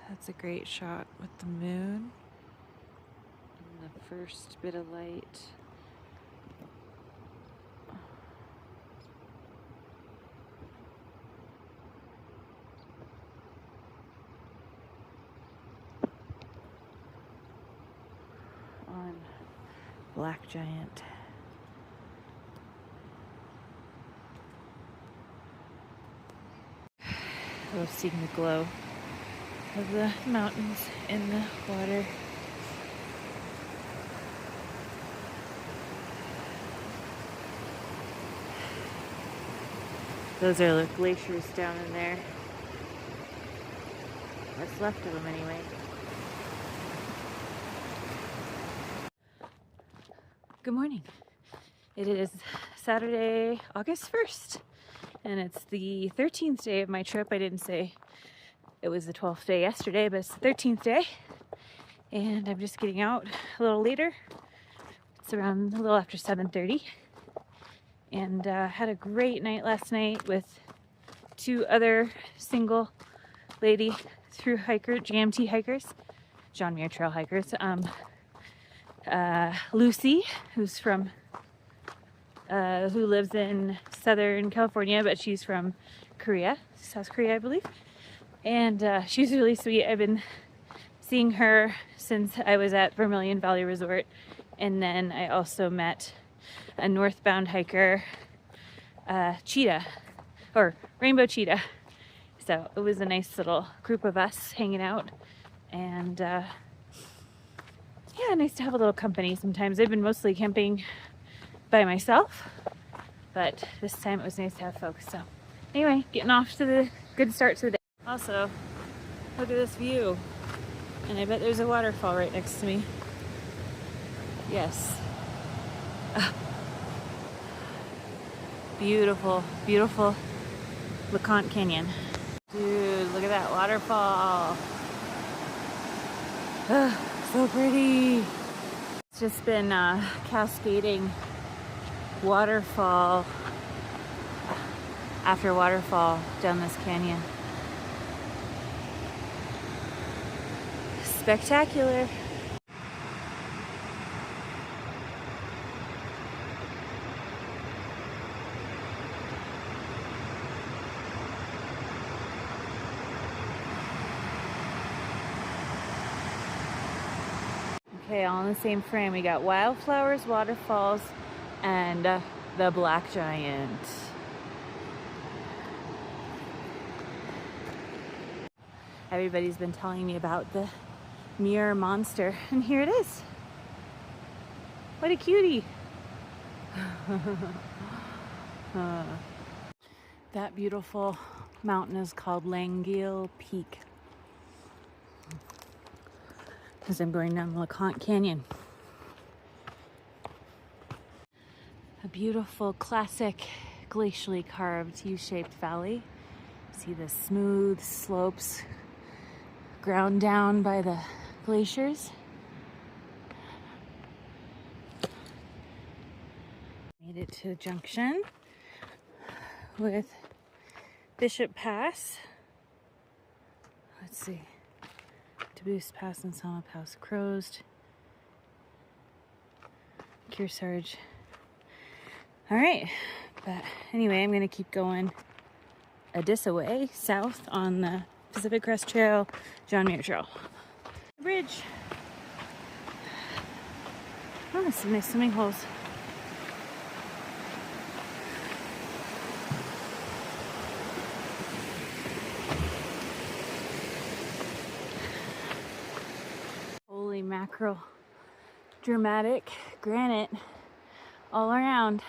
That's a great shot with the moon and the first bit of light. On Black Giant. I love seeing the glow of the mountains in the water. Those are the glaciers down in there. What's left of them anyway. Good morning. It is Saturday, August 1st, and it's the 13th day of my trip. I didn't say it was the 12th day yesterday, but it's the 13th day, and I'm just getting out a little later. It's around a little after 7:30, and had a great night last night with two other single lady through hiker, GMT hikers, John Muir trail hikers. Lucy, who's from who lives in Southern California, but she's from Korea, South Korea, I believe. And she's really sweet. I've been seeing her since I was at Vermilion Valley Resort. And then I also met a northbound hiker, Cheetah, or Rainbow Cheetah. So it was a nice little group of us hanging out. And yeah, nice to have a little company sometimes. I've been mostly camping by myself, but this time it was nice to have folks. So anyway, getting off to the good start to the day. Also, look at this view. And I bet there's a waterfall right next to me. Yes. Beautiful, beautiful LeConte Canyon. Dude, look at that waterfall. So pretty. It's just been cascading waterfall after waterfall down this canyon. Spectacular. Okay, all in the same frame. We got wildflowers, waterfalls, and the Black Giant. Everybody's been telling me about the Muir monster, and here it is. What a cutie. That beautiful mountain is called Langille Peak, as I'm going down the LeConte Canyon. A beautiful, classic, glacially carved U-shaped valley. See the smooth slopes ground down by the glaciers. Made it to the junction with Bishop Pass. Let's see. Induced Pass and Summit Pass closed. Kearsarge. All right, but anyway, I'm gonna keep going a way south on the Pacific Crest Trail, John Muir Trail. Bridge. Oh, some nice swimming holes. Holy mackerel. Dramatic granite all around.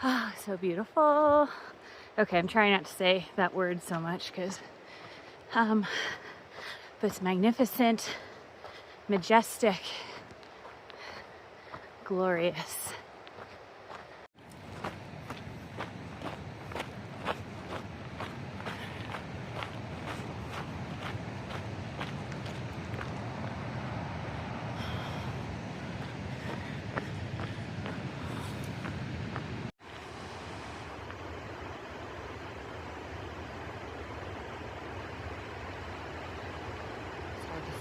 Oh, so beautiful. Okay, I'm trying not to say that word so much because but it's magnificent, majestic, glorious.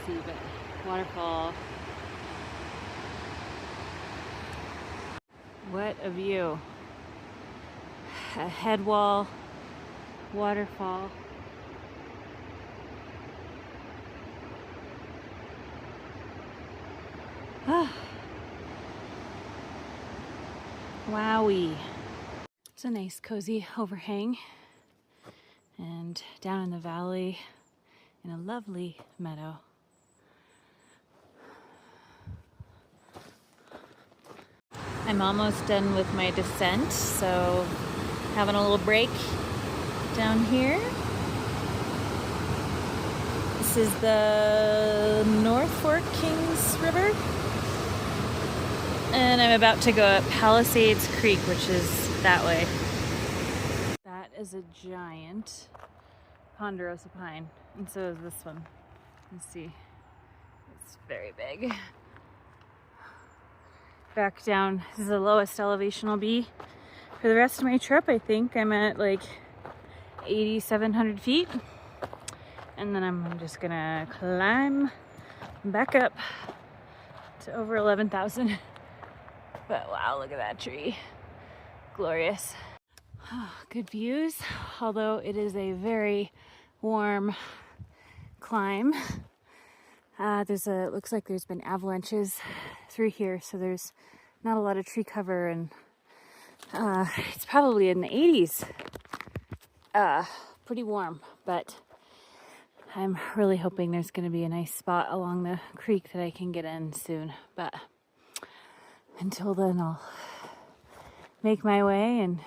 see, but waterfall. What a view. A head wall, waterfall. Ah. Wowie. It's a nice cozy overhang, and down in the valley in a lovely meadow. I'm almost done with my descent, so having a little break down here. This is the North Fork Kings River, and I'm about to go up Palisades Creek, which is that way. That is a giant ponderosa pine, and so is this one. Let's see, it's very big. Back down, this is the lowest elevation I'll be for the rest of my trip. I think I'm at like 8,700 feet, and then I'm just gonna climb back up to over 11,000. But wow, look at that tree. Glorious. Oh, good views, although it is a very warm climb. It looks like there's been avalanches through here, so there's not a lot of tree cover, and it's probably in the 80s. Pretty warm, but I'm really hoping there's going to be a nice spot along the creek that I can get in soon. But until then, I'll make my way and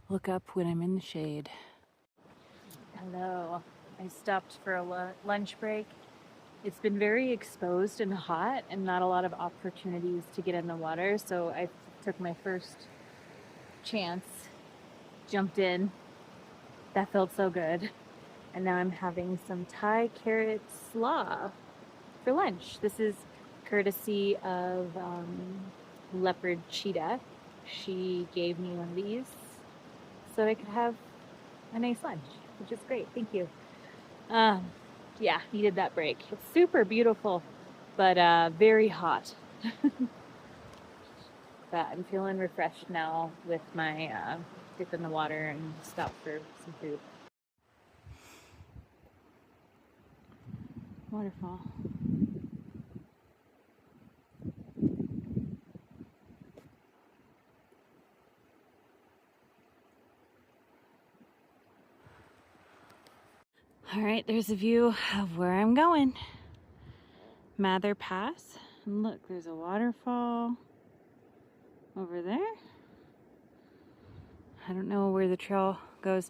look up when I'm in the shade. Hello. I stopped for a lunch break. It's been very exposed and hot and not a lot of opportunities to get in the water, so I took my first chance, jumped in. That felt so good. And now I'm having some Thai carrot slaw for lunch. This is courtesy of Leopard Cheetah. She gave me one of these so I could have a nice lunch, which is great. Thank you. Yeah, needed that break. It's super beautiful, but very hot. But I'm feeling refreshed now with my dip in the water and stop for some food. Waterfall. All right, there's a view of where I'm going. Mather Pass. And look, there's a waterfall over there. I don't know where the trail goes.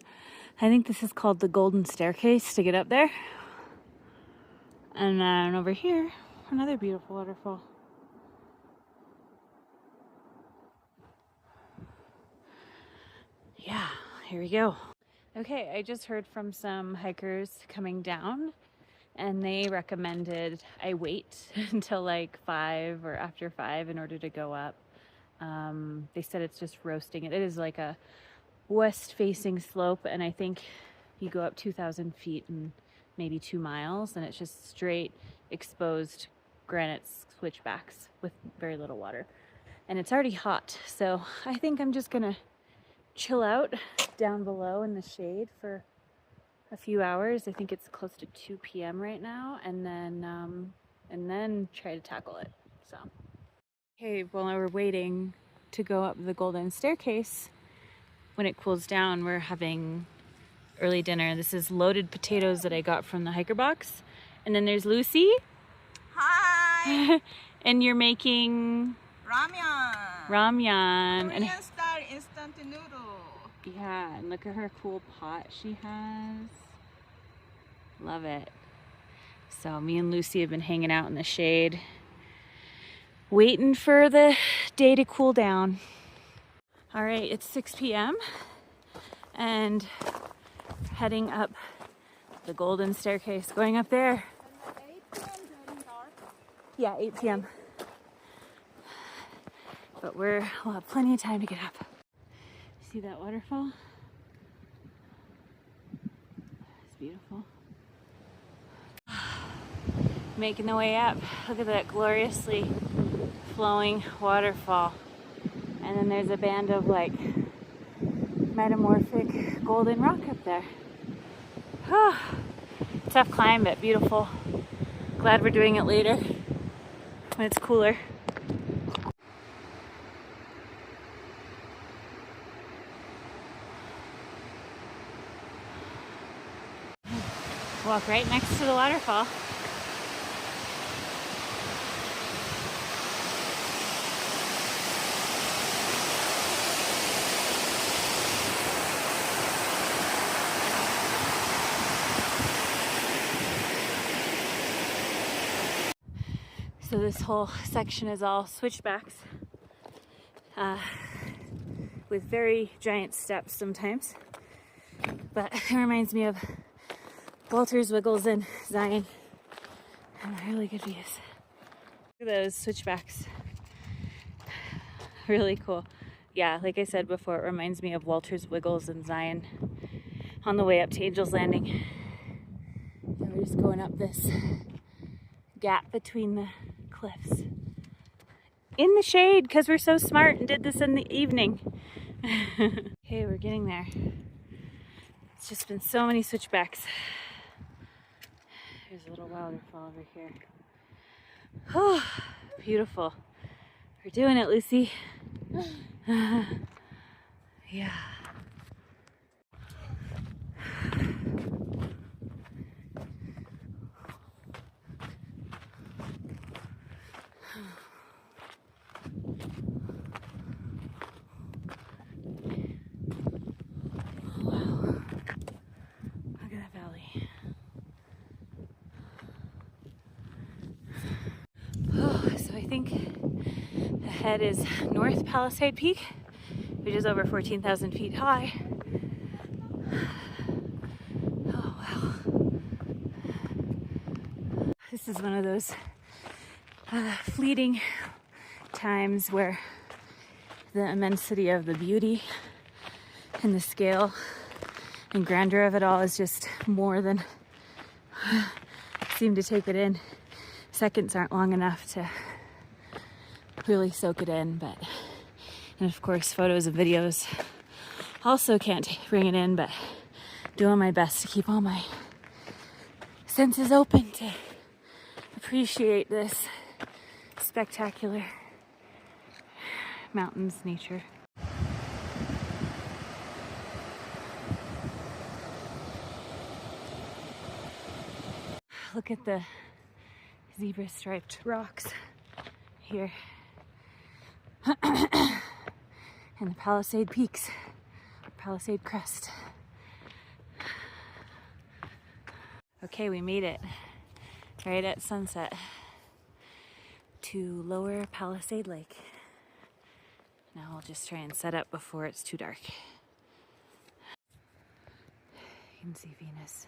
I think this is called the Golden Staircase to get up there. And then over here, another beautiful waterfall. Yeah, here we go. Okay, I just heard from some hikers coming down, and they recommended I wait until like 5 or after 5 in order to go up. They said it's just roasting. It is like a west-facing slope, and I think you go up 2,000 feet in maybe 2 miles, and it's just straight exposed granite switchbacks with very little water. And it's already hot, so I think I'm just gonna chill out down below in the shade for a few hours. I think it's close to 2 p.m. right now, and then try to tackle it. So, okay, while we're waiting to go up the Golden Staircase, when it cools down, we're having early dinner. This is loaded potatoes that I got from the hiker box, and then there's Lucy. Hi. And you're making ramyun. Korean style instant noodle. Yeah, and look at her cool pot she has. Love it. So me and Lucy have been hanging out in the shade, waiting for the day to cool down. All right, it's 6 p.m. and heading up the Golden Staircase, going up there. 8 p.m. getting dark. Yeah, 8 p.m. But we'll have plenty of time to get up. See that waterfall? It's beautiful. making the way up. Look at that gloriously flowing waterfall. And then there's a band of like metamorphic golden rock up there. Tough climb, but beautiful. Glad we're doing it later when it's cooler. Walk right next to the waterfall. So this whole section is all switchbacks with very giant steps sometimes. But it reminds me of Walter's Wiggles and Zion. And really good views. Look at those switchbacks. Really cool. Yeah, like I said before, it reminds me of Walter's Wiggles and Zion on the way up to Angel's Landing. And we're just going up this gap between the cliffs in the shade because we're so smart and did this in the evening. Okay, we're getting there. It's just been so many switchbacks. There's a little waterfall over here. Oh, beautiful. We're doing it, Lucy. Yeah. So I think ahead is North Palisade Peak, which is over 14,000 feet high. Oh wow. This is one of those fleeting times where the immensity of the beauty and the scale and grandeur of it all is just more than seem to take it in. Seconds aren't long enough to really soak it in, and of course photos and videos also can't bring it in, but doing my best to keep all my senses open to appreciate this spectacular mountains, nature. Look at the zebra striped rocks here. And the Palisade Peaks, Palisade Crest. Okay, we made it right at sunset to Lower Palisade Lake. Now I'll just try and set up before it's too dark. You can see Venus.